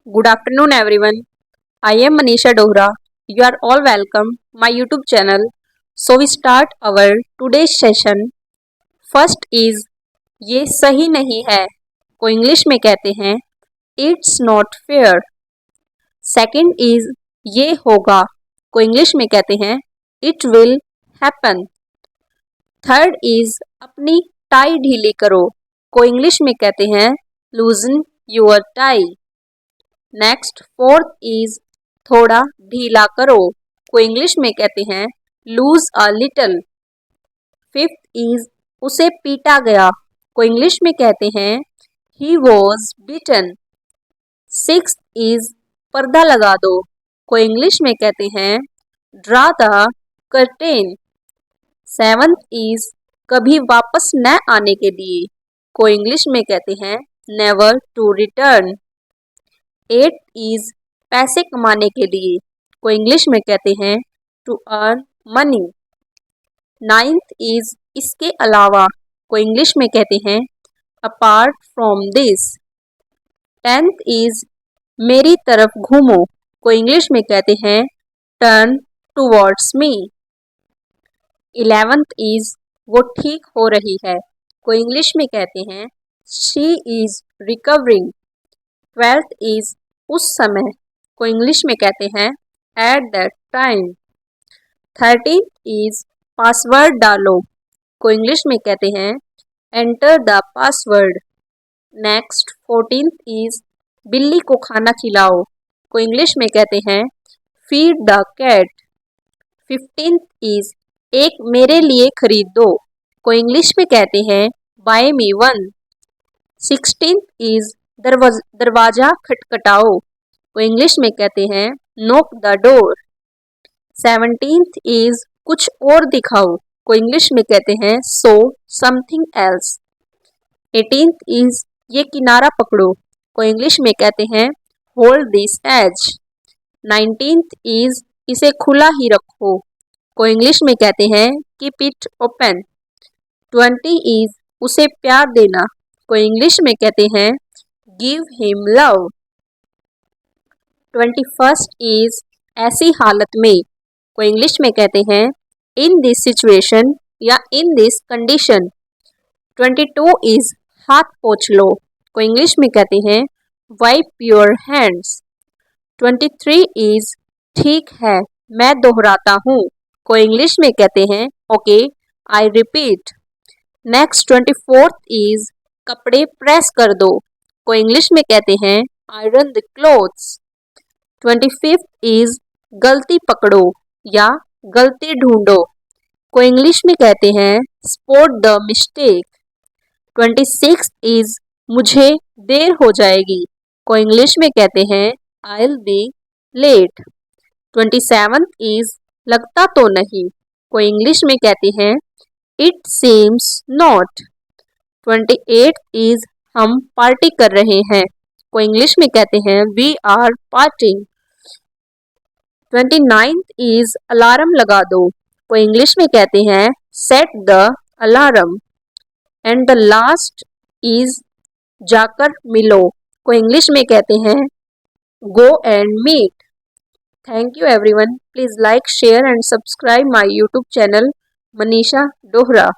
Good afternoon, everyone. I am Manisha Dohra. You are all welcome my YouTube channel. So we start our today's session. First is ये सही नहीं है को English में कहते हैं It's not fair. Second is ये होगा को इंग्लिश में कहते हैं It will happen. Third is अपनी टाई ढीली करो को इंग्लिश में कहते हैं Loosen your tie. Next fourth is थोड़ा ढीला करो को इंग्लिश में कहते हैं lose a little. Fifth is उसे पीटा गया को इंग्लिश में कहते हैं he was beaten. Sixth is पर्दा लगा दो को इंग्लिश में कहते हैं draw the curtain. Seventh is कभी वापस न आने के लिए को इंग्लिश में कहते हैं never to return. Eight is पैसे कमाने के लिए को इंग्लिश में कहते हैं to earn money. Ninth is इसके अलावा को इंग्लिश में कहते हैं apart from this. Tenth is मेरी तरफ घूमो को इंग्लिश में कहते हैं turn towards me. Eleventh is वो ठीक हो रही है को इंग्लिश में कहते हैं she is recovering. Twelfth is उस समय को इंग्लिश में कहते हैं at that time. 13th is password डालो को इंग्लिश में कहते हैं enter the password. Next 14th is बिल्ली को खाना खिलाओ को इंग्लिश में कहते हैं feed the cat. 15th is एक मेरे लिए खरीद दो को इंग्लिश में कहते हैं bye me one. 16th is दरवाजा खटखटाओ को इंग्लिश में कहते हैं knock the door. 17th is कुछ और दिखाओ को इंग्लिश में कहते हैं so something else. 18th is ये किनारा पकड़ो को इंग्लिश में कहते हैं hold this as. 19th is इसे खुला ही रखो को इंग्लिश में कहते हैं कीप इट ओपन. 20 इज उसे प्यार देना को इंग्लिश में कहते हैं give him love. 21st is ऐसी हालत में को इंग्लिश में कहते हैं इन दिस सिचुएशन या इन दिस कंडीशन. 22 इज हाथ पोंछ लो को इंग्लिश में कहते हैं वाइप योर हैंड्स. 23 इज ठीक है मैं दोहराता हूँ को इंग्लिश में कहते हैं okay I repeat. Next 24th is कपड़े प्रेस कर दो को इंग्लिश में कहते हैं iron the clothes. 25th is गलती पकड़ो या गलती ढूंढो को इंग्लिश में कहते हैं spot the mistake. 26th is मुझे देर हो जाएगी को इंग्लिश में कहते हैं I will be late. 27th is लगता तो नहीं को इंग्लिश में कहते हैं it seems not. 28th is हम पार्टी कर रहे हैं को इंग्लिश में कहते हैं we are partying. 29th is alarm लगा दो को इंग्लिश में कहते हैं set the alarm. And the last is जाकर मिलो को इंग्लिश में कहते हैं go and meet. Thank you everyone. Please like share and subscribe my YouTube channel Manisha Dohra.